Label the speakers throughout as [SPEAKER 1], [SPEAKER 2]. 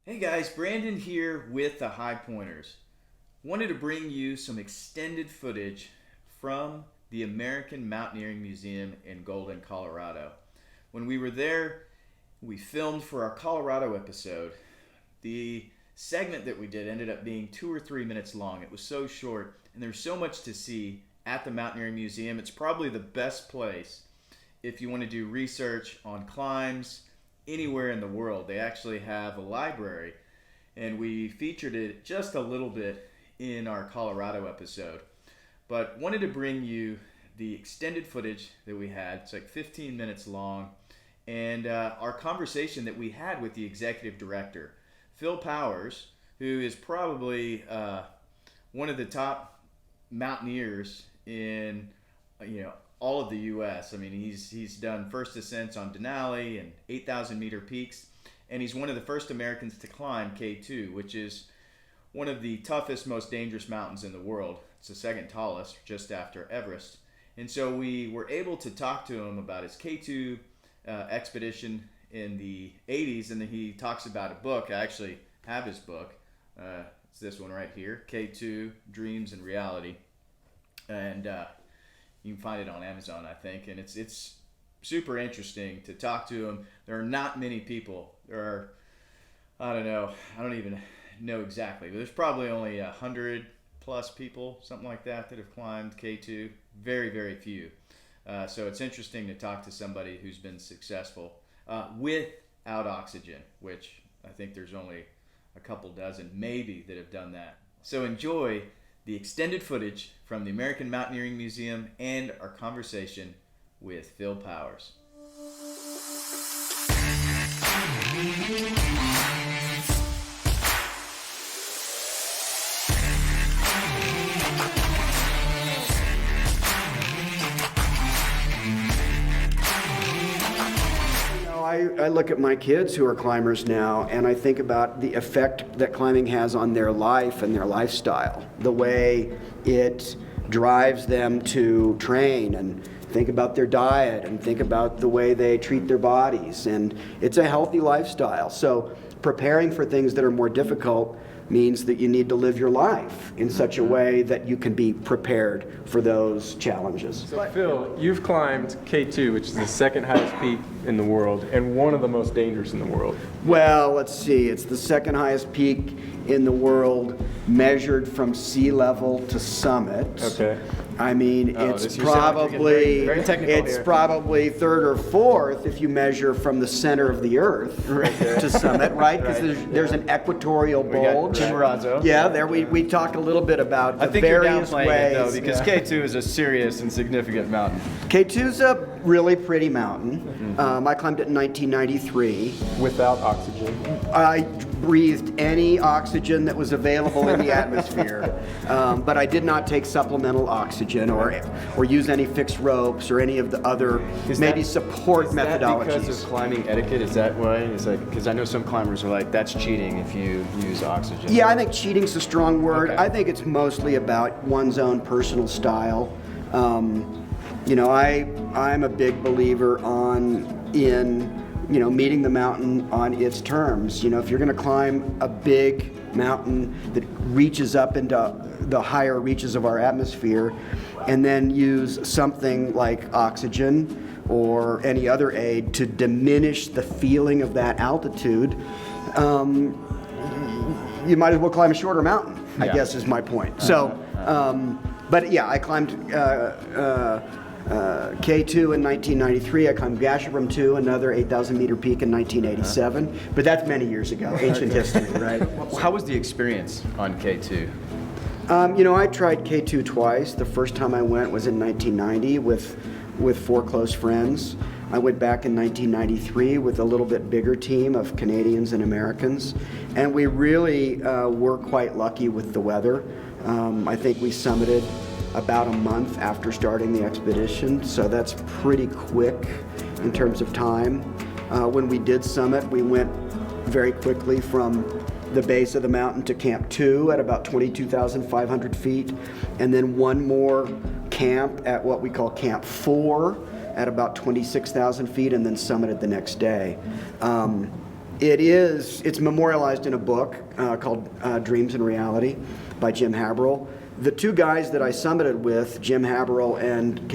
[SPEAKER 1] Hey guys, Brandon here with the High Pointers. Wanted to bring you some extended footage from the American Mountaineering Museum in Golden, Colorado. When we were there, we filmed for our Colorado episode. The segment that we did ended up being 2 or 3 minutes long. It was so short, and there's so much to see at the Mountaineering Museum. It's probably the best place if you want to do research on climbs anywhere in the world. They actually have a library, and we featured it just a little bit in our Colorado episode. But wanted to bring you the extended footage that we had. It's like 15 minutes long, and our conversation that we had with the executive director, Phil Powers, who is probably one of the top mountaineers in all of the U.S. I mean, he's done first ascents on Denali and 8,000 meter peaks, and he's one of the first Americans to climb K2, which is one of the toughest, most dangerous mountains in the world. It's the second tallest, just after Everest. And so we were able to talk to him about his K2 expedition in the 80s, and then he talks about a book. I actually have his book. It's this one right here, K2, Dreams and Reality. And you can find it on Amazon, I think, and it's super interesting to talk to him. There are not many people. There are, I don't even know exactly, but there's probably only 100 plus people, something like that have climbed K2. Very, very few. So it's interesting to talk to somebody who's been successful without oxygen, which I think there's only a couple dozen maybe that have done that. So enjoy the extended footage from the American Mountaineering Museum and our conversation with Phil Powers.
[SPEAKER 2] I look at my kids who are climbers now, and I think about the effect that climbing has on their life and their lifestyle, the way it drives them to train and think about their diet and think about the way they treat their bodies. And it's a healthy lifestyle. So preparing for things that are more difficult means that you need to live your life in such a way that you can be prepared for those challenges.
[SPEAKER 3] So Phil, you've climbed K2, which is the second highest peak in the world and one of the most dangerous in the world.
[SPEAKER 2] Well, let's see. It's the second highest peak in the world measured from sea level to summit.
[SPEAKER 3] Okay.
[SPEAKER 2] I mean, it's probably probably third or fourth if you measure from the center of the Earth to summit, right? Because there's an equatorial bulge. Yeah, there we talked a little bit about the various ways.
[SPEAKER 4] It, though, because K2 is a serious and significant mountain.
[SPEAKER 2] K2's a really pretty mountain. I climbed it in 1993.
[SPEAKER 3] Without oxygen.
[SPEAKER 2] I breathed any oxygen that was available in the atmosphere, but I did not take supplemental oxygen or use any fixed ropes or any of the other support methodologies.
[SPEAKER 4] Is that because of climbing etiquette? Is that why? Is that because I know some climbers are like, that's cheating if you use oxygen?
[SPEAKER 2] Yeah, I think cheating's a strong word.
[SPEAKER 4] Okay.
[SPEAKER 2] I think it's mostly about one's own personal style. I'm a big believer in meeting the mountain on its terms. If you're going to climb a big mountain that reaches up into the higher reaches of our atmosphere and then use something like oxygen or any other aid to diminish the feeling of that altitude, you might as well climb a shorter mountain, I guess is my point. So, but yeah, I climbed K2 in 1993. I climbed Gasherbrum 2, another 8,000 meter peak in 1987. But that's many years ago, ancient history, right?
[SPEAKER 4] How was the experience on K2?
[SPEAKER 2] I tried K2 twice. The first time I went was in 1990 with 4 close friends. I went back in 1993 with a little bit bigger team of Canadians and Americans. And we really were quite lucky with the weather. I think we summited about a month after starting the expedition, so that's pretty quick in terms of time. When we did summit, we went very quickly from the base of the mountain to Camp 2 at about 22,500 feet, and then one more camp at what we call Camp 4 at about 26,000 feet, and then summited the next day. It's memorialized in a book called Dreams and Reality by Jim Haberl. The two guys that I summited with, Jim Haberl and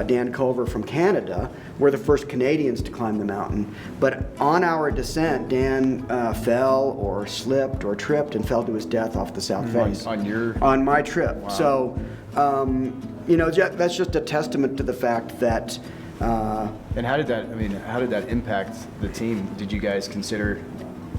[SPEAKER 2] Dan Culver from Canada, were the first Canadians to climb the mountain. But on our descent, Dan fell or slipped or tripped and fell to his death off the south face. On my trip. Wow. So, that's just a testament to the fact that.
[SPEAKER 4] And how did that impact the team? Did you guys consider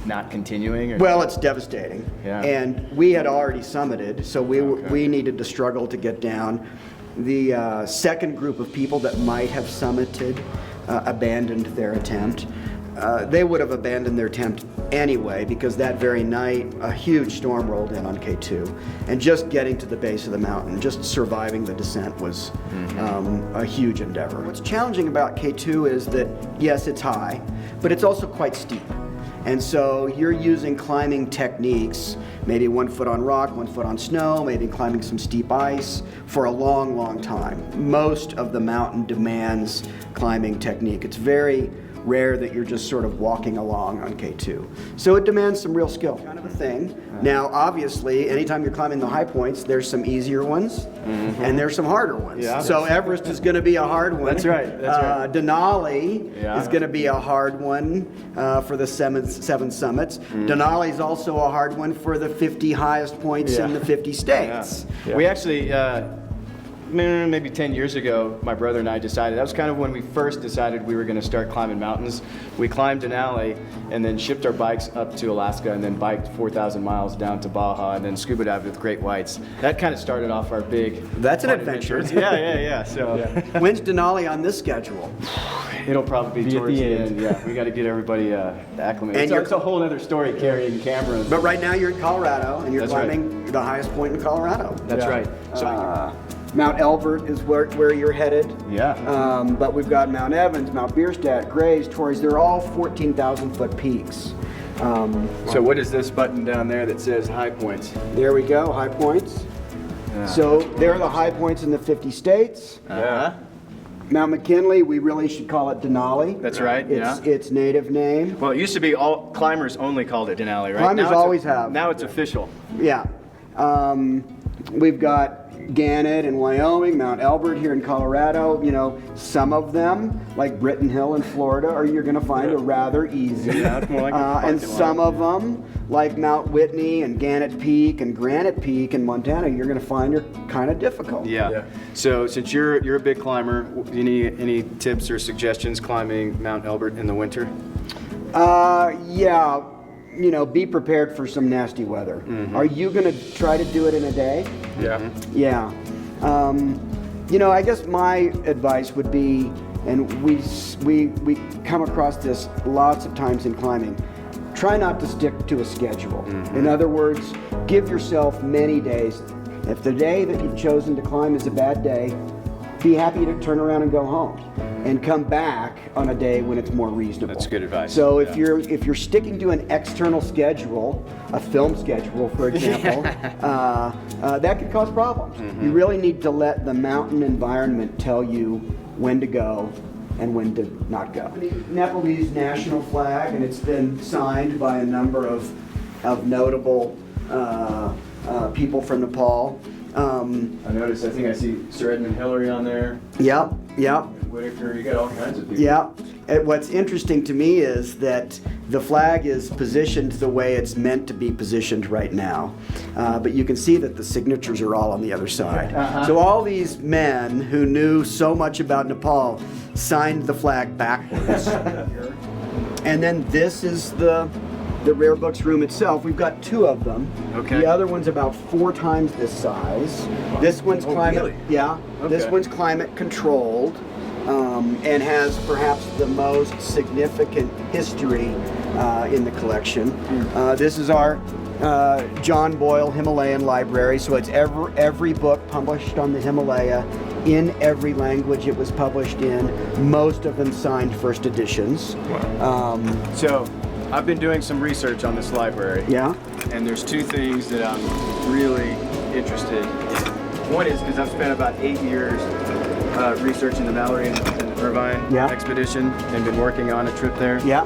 [SPEAKER 4] not continuing? Or?
[SPEAKER 2] Well, it's devastating.
[SPEAKER 4] Yeah.
[SPEAKER 2] And we had already summited, so we needed to struggle to get down. The second group of people that might have summited abandoned their attempt. They would have abandoned their attempt anyway, because that very night a huge storm rolled in on K2, and just getting to the base of the mountain, just surviving the descent was a huge endeavor. What's challenging about K2 is that, yes, it's high, but it's also quite steep. And so you're using climbing techniques, maybe 1 foot on rock, 1 foot on snow, maybe climbing some steep ice for a long, long time. Most of the mountain demands climbing technique. It's very rare that you're just sort of walking along on K2. So it demands some real skill, kind of a thing. Now, obviously, anytime you're climbing the high points, there's some easier ones and there's some harder ones.
[SPEAKER 4] Yeah.
[SPEAKER 2] So Everest is going to be a hard one.
[SPEAKER 4] That's right.
[SPEAKER 2] Denali is going to be a hard one for the seven summits. Denali is also a hard one for the 50 highest points in the 50 states.
[SPEAKER 4] Yeah. We actually, maybe 10 years ago, my brother and I decided, that was kind of when we first decided we were going to start climbing mountains. We climbed Denali and then shipped our bikes up to Alaska and then biked 4,000 miles down to Baja and then scuba dived with great whites. That kind of started off our big...
[SPEAKER 2] That's an adventure.
[SPEAKER 4] Yeah. So
[SPEAKER 2] when's Denali on this schedule?
[SPEAKER 4] It'll probably be towards the end. Yeah, we got to get everybody acclimated. And it's a whole other story carrying cameras.
[SPEAKER 2] But right now you're in Colorado and you're climbing the highest point in Colorado.
[SPEAKER 4] That's right. So
[SPEAKER 2] Mount Elbert is where you're headed.
[SPEAKER 4] Yeah.
[SPEAKER 2] But we've got Mount Evans, Mount Bierstadt, Grays, Torreys. They're all 14,000 foot peaks.
[SPEAKER 4] So what is this button down there that says high points?
[SPEAKER 2] There we go, high points. So there are the high points in the 50 states. Mount McKinley, we really should call it Denali.
[SPEAKER 4] That's right.
[SPEAKER 2] It's its native name.
[SPEAKER 4] Well, it used to be all climbers only called it Denali, right?
[SPEAKER 2] Climbers always have.
[SPEAKER 4] Now it's official.
[SPEAKER 2] Yeah. We've got Gannett in Wyoming, Mount Elbert here in Colorado. You know, some of them, like Britton Hill in Florida, you're going to find are rather easy.
[SPEAKER 4] Yeah, it's more like
[SPEAKER 2] and some of them, like Mount Whitney and Gannett Peak and Granite Peak in Montana, you're going to find are kind of difficult.
[SPEAKER 4] Yeah. So since you're a big climber, any tips or suggestions climbing Mount Elbert in the winter?
[SPEAKER 2] Yeah. You know, be prepared for some nasty weather. Are you going to try to do it in a day?
[SPEAKER 3] Yeah.
[SPEAKER 2] Yeah. You know, I guess my advice would be, and we come across this lots of times in climbing, try not to stick to a schedule. In other words, give yourself many days. If the day that you've chosen to climb is a bad day, be happy to turn around and go home and come back on a day when it's more reasonable.
[SPEAKER 4] That's good advice.
[SPEAKER 2] So if you're sticking to an external schedule, a film schedule, for example, that could cause problems. You really need to let the mountain environment tell you when to go and when to not go. Nepalese national flag, and it's been signed by a number of notable people from Nepal.
[SPEAKER 4] I noticed, I think I see Sir Edmund Hillary on there.
[SPEAKER 2] Yep.
[SPEAKER 4] Whitaker, you got all kinds of people.
[SPEAKER 2] Yeah. And what's interesting to me is that the flag is positioned the way it's meant to be positioned right now. But you can see that the signatures are all on the other side. So all these men who knew so much about Nepal signed the flag backwards. And then this is the rare books room itself. We've got 2 of them.
[SPEAKER 4] Okay.
[SPEAKER 2] The other one's about 4 times this size. This one's climate.
[SPEAKER 4] Really?
[SPEAKER 2] Yeah.
[SPEAKER 4] Okay.
[SPEAKER 2] This one's climate controlled, and has perhaps the most significant history in the collection. This is our John Boyle Himalayan Library. So it's every book published on the Himalaya in every language it was published in. Most of them signed first editions.
[SPEAKER 4] Wow. So I've been doing some research on this library.
[SPEAKER 2] Yeah.
[SPEAKER 4] And there's 2 things that I'm really interested in. One is because I've spent about 8 years researching the Mallory and Irvine
[SPEAKER 2] Yeah.
[SPEAKER 4] expedition and been working on a trip there.
[SPEAKER 2] Yeah.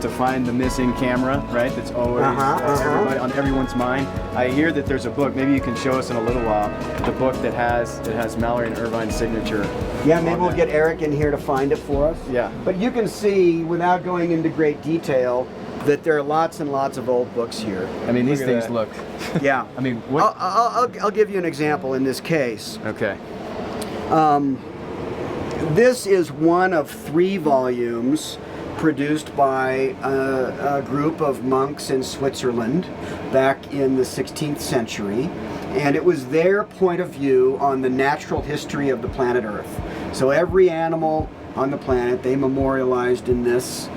[SPEAKER 4] To find the missing camera, right? That's always everybody, on everyone's mind. I hear that there's a book. Maybe you can show us in a little while the book that has Mallory and Irvine's signature.
[SPEAKER 2] Yeah, maybe
[SPEAKER 4] on
[SPEAKER 2] we'll
[SPEAKER 4] there.
[SPEAKER 2] get Eric in here to find it for us.
[SPEAKER 4] Yeah.
[SPEAKER 2] But you can see, without going into great detail, that there are lots and lots of old books here.
[SPEAKER 4] I mean, these
[SPEAKER 3] Look at
[SPEAKER 4] things
[SPEAKER 3] that.
[SPEAKER 4] look.
[SPEAKER 2] Yeah.
[SPEAKER 4] I mean, what?
[SPEAKER 2] I'll give you an example in this case.
[SPEAKER 4] Okay.
[SPEAKER 2] This is one of 3 volumes produced by a group of monks in Switzerland back in the 16th century. And it was their point of view on the natural history of the planet Earth. So every animal on the planet they memorialized in this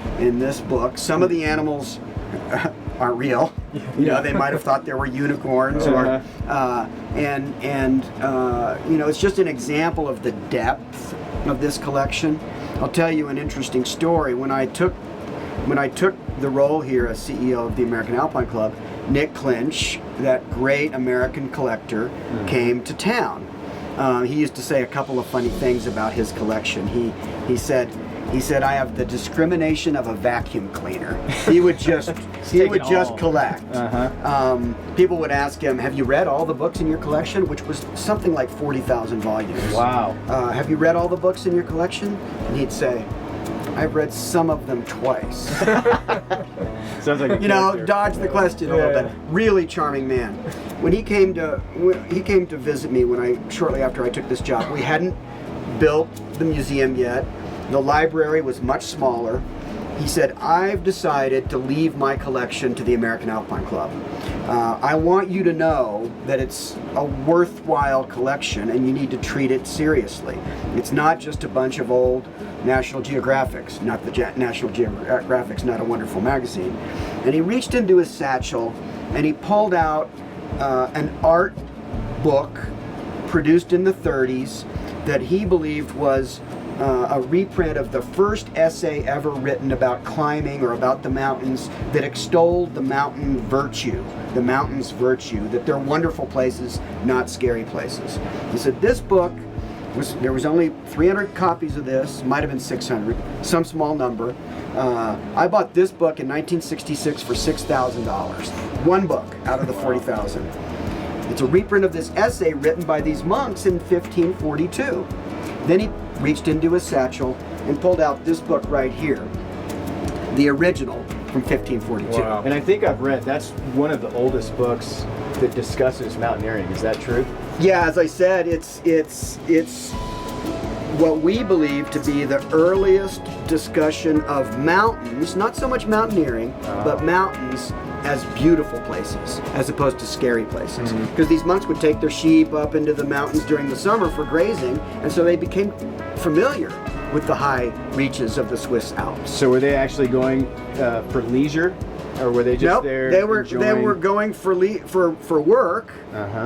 [SPEAKER 2] book. Some of the animals aren't real. You know, they might have thought there were unicorns, or you know, it's just an example of the depth of this collection. I'll tell you an interesting story. When I took the role here as CEO of the American Alpine Club, Nick Clinch, that great American collector, came to town. He used to say a couple of funny things about his collection. He said, I have the discrimination of a vacuum cleaner. He would just collect. People would ask him, have you read all the books in your collection? Which was something like 40,000 volumes.
[SPEAKER 4] Wow.
[SPEAKER 2] Have you read all the books in your collection? And he'd say, I've read some of them twice.
[SPEAKER 4] Sounds like a
[SPEAKER 2] You know,
[SPEAKER 4] character.
[SPEAKER 2] dodge the question a little
[SPEAKER 3] Yeah.
[SPEAKER 2] bit. Really charming man. When he came to visit me shortly after I took this job, we hadn't built the museum yet. The library was much smaller. He said, I've decided to leave my collection to the American Alpine Club. I want you to know that it's a worthwhile collection and you need to treat it seriously. It's not just a bunch of old National Geographics, not the National Geographic's Not a Wonderful Magazine. And he reached into his satchel and he pulled out an art book produced in the 30s that he believed was a reprint of the first essay ever written about climbing or about the mountains that extolled the mountain virtue, the mountain's virtue, that they're wonderful places, not scary places. He said this book, there was only 300 copies of this, might have been 600, some small number. I bought this book in 1966 for $6,000. One book out of the 40,000. It's a reprint of this essay written by these monks in 1542. Then he reached into his satchel and pulled out this book right here, the original from 1542.
[SPEAKER 3] Wow.
[SPEAKER 4] And I think I've read, that's one of the oldest books that discusses mountaineering. Is that true?
[SPEAKER 2] Yeah, as I said, it's what we believe to be the earliest discussion of mountains, not so much mountaineering, but mountains as beautiful places as opposed to scary places. Because these monks would take their sheep up into the mountains during the summer for grazing, and so they became familiar with the high reaches of the Swiss Alps.
[SPEAKER 4] So were they actually going for leisure, or were they just
[SPEAKER 2] Nope,
[SPEAKER 4] there?
[SPEAKER 2] they were
[SPEAKER 4] enjoying-
[SPEAKER 2] going for work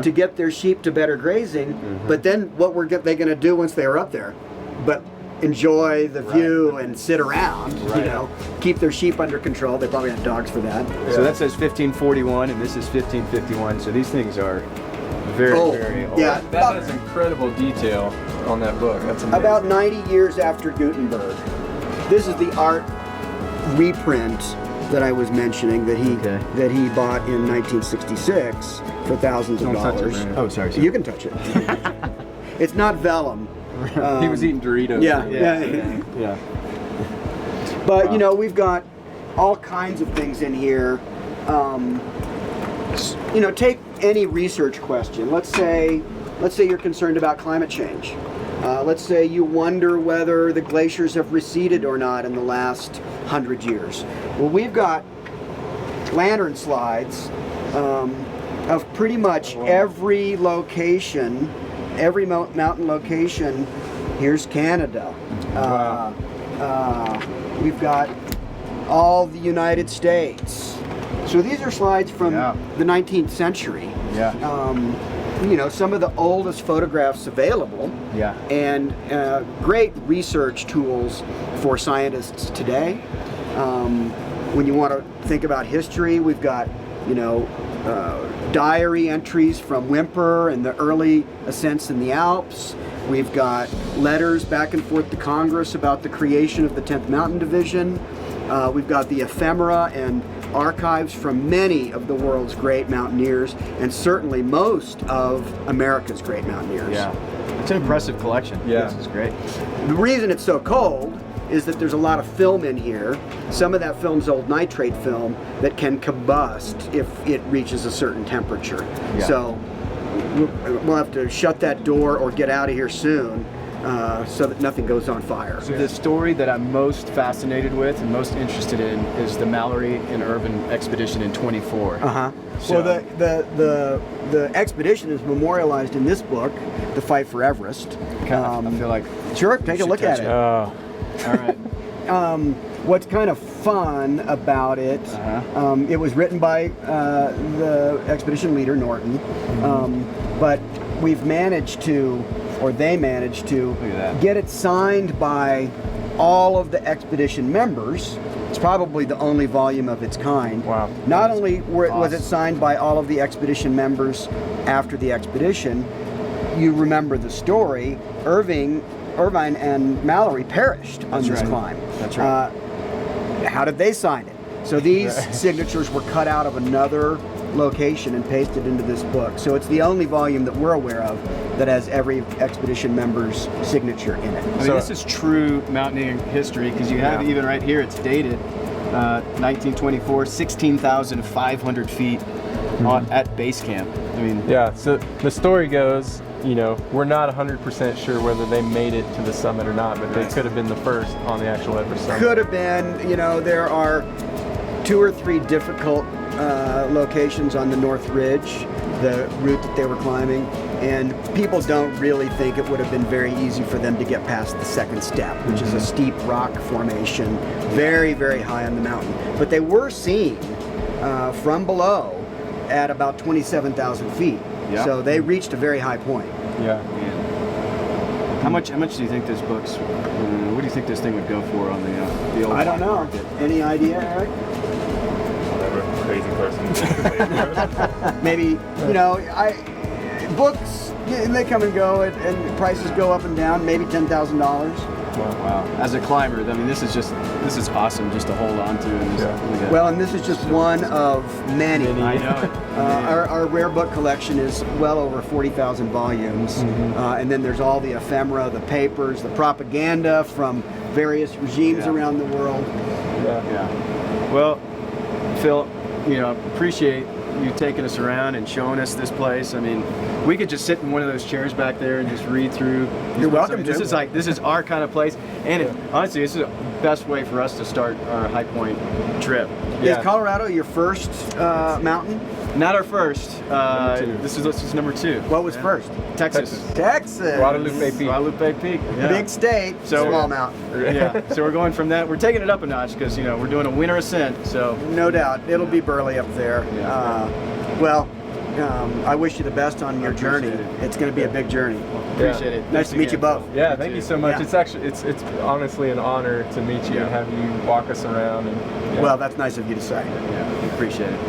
[SPEAKER 2] to get their sheep to better grazing. But then what were they going to do once they were up there? But enjoy the view and sit around. You know, keep their sheep under control. They probably had dogs for that.
[SPEAKER 4] So that says 1541, and this is 1551. So these things are very, very old.
[SPEAKER 2] Yeah,
[SPEAKER 3] That has incredible detail on that book. That's amazing.
[SPEAKER 2] about 90 years after Gutenberg. This is the art reprint that I was mentioning that he bought in 1966 for thousands of
[SPEAKER 4] Don't touch it,
[SPEAKER 2] dollars.
[SPEAKER 4] Brandon. Oh, sorry.
[SPEAKER 2] You can touch it. It's not vellum.
[SPEAKER 3] He was eating Doritos.
[SPEAKER 2] Yeah. But you know, we've got all kinds of things in here. You know, take any research question. Let's say you're concerned about climate change. Let's say you wonder whether the glaciers have receded or not in the last 100 years. Well, we've got lantern slides of pretty much every location, every mountain location. Here's Canada. We've got all the United States. So these are slides from the 19th century. You know, some of the oldest photographs available. And great research tools for scientists today. When you want to think about history, we've got, you know, diary entries from Whymper and the early ascents in the Alps. We've got letters back and forth to Congress about the creation of the 10th Mountain Division. We've got the ephemera and archives from many of the world's great mountaineers, and certainly most of America's great mountaineers.
[SPEAKER 4] Yeah, it's an impressive collection.
[SPEAKER 3] Yeah.
[SPEAKER 4] This is great.
[SPEAKER 2] The reason it's so cold is that there's a lot of film in here. Some of that film's old nitrate film that can combust if it reaches a certain temperature.
[SPEAKER 4] Yeah.
[SPEAKER 2] So we'll have to shut that door or get out of here soon so that nothing goes on fire.
[SPEAKER 4] The story that I'm most fascinated with and most interested in is the Mallory and Irvine expedition in 24.
[SPEAKER 2] Uh-huh.
[SPEAKER 4] So-
[SPEAKER 2] Well, the expedition is memorialized in this book, The Fight for Everest.
[SPEAKER 4] I feel like
[SPEAKER 2] Sure, take a
[SPEAKER 4] should
[SPEAKER 2] look at
[SPEAKER 4] touch
[SPEAKER 2] it.
[SPEAKER 4] it.
[SPEAKER 3] Oh,
[SPEAKER 4] all right.
[SPEAKER 2] What's kind of fun about it, it was written by the expedition leader, Norton, but we've managed to, or they managed to,
[SPEAKER 4] Look at that.
[SPEAKER 2] get it signed by all of the expedition members. It's probably the only volume of its kind.
[SPEAKER 3] Wow.
[SPEAKER 2] Not only was it
[SPEAKER 4] awesome.
[SPEAKER 2] signed by all of the expedition members after the expedition, you remember the story, Irvine and Mallory perished on
[SPEAKER 4] That's
[SPEAKER 2] this
[SPEAKER 4] right.
[SPEAKER 2] climb.
[SPEAKER 4] That's right.
[SPEAKER 2] How did they sign it? So these signatures were cut out of another location and pasted into this book. So it's the only volume that we're aware of that has every expedition member's signature in it.
[SPEAKER 4] I mean,
[SPEAKER 3] So-
[SPEAKER 4] this is true mountaineering history because you have even right here, it's dated 1924, 16,500 feet at base camp. I mean,
[SPEAKER 3] yeah. So the story goes, we're not 100% sure whether they made it to the summit or not, but they could have been the first on the actual Everest summit.
[SPEAKER 2] Could have been, there are 2 or 3 difficult locations on the North Ridge, the route that they were climbing, and people don't really think it would have been very easy for them to get past the second step, which is a steep rock formation, very, very high on the mountain. But they were seen from below at about 27,000 feet.
[SPEAKER 4] Yeah.
[SPEAKER 2] So they reached a very high point.
[SPEAKER 3] Yeah.
[SPEAKER 4] how much do you think this book's? What do you think this thing would go for on the old?
[SPEAKER 2] I don't know.
[SPEAKER 4] market?
[SPEAKER 2] Any idea, Eric?
[SPEAKER 5] Whatever crazy person.
[SPEAKER 2] Maybe, books, they come and go, and prices go up and down, maybe $10,000.
[SPEAKER 4] Wow. As a climber, I mean, this is awesome just to hold on to. And just, look at-
[SPEAKER 2] Well, and this is just one of many.
[SPEAKER 4] I know it.
[SPEAKER 2] Our rare book collection is well over 40,000 volumes. And then there's all the ephemera, the papers, the propaganda from various regimes around the world.
[SPEAKER 4] Yeah. Well, Phil, appreciate you taking us around and showing us this place. I mean, we could just sit in one of those chairs back there and just read through.
[SPEAKER 2] You're welcome
[SPEAKER 4] This
[SPEAKER 2] to.
[SPEAKER 4] this is our kind of place, and honestly, this is the best way for us to start our high point trip.
[SPEAKER 3] Yeah.
[SPEAKER 2] Is Colorado your first mountain?
[SPEAKER 4] Not our first.
[SPEAKER 3] Number 2.
[SPEAKER 4] This is number 2.
[SPEAKER 2] What was first?
[SPEAKER 4] Texas.
[SPEAKER 2] Texas.
[SPEAKER 3] Guadalupe Peak.
[SPEAKER 4] Guadalupe Peak. Yeah.
[SPEAKER 2] Big state,
[SPEAKER 4] So-
[SPEAKER 2] small mountain.
[SPEAKER 4] Yeah. So we're going from that. We're taking it up a notch because we're doing a winter ascent. So
[SPEAKER 2] No doubt. It'll be burly up there.
[SPEAKER 4] Yeah.
[SPEAKER 2] I wish you the best on your journey.
[SPEAKER 4] appreciate it.
[SPEAKER 2] It's going to be a big journey.
[SPEAKER 4] appreciate it.
[SPEAKER 2] Nice
[SPEAKER 4] Thanks
[SPEAKER 2] to meet you
[SPEAKER 4] again,
[SPEAKER 2] both.
[SPEAKER 4] Phil.
[SPEAKER 3] Yeah, thank you so much.
[SPEAKER 2] Yeah.
[SPEAKER 3] It's actually it's honestly an honor to meet you and have you walk us around and
[SPEAKER 2] Well, that's nice of you to say.
[SPEAKER 4] Yeah, appreciate it.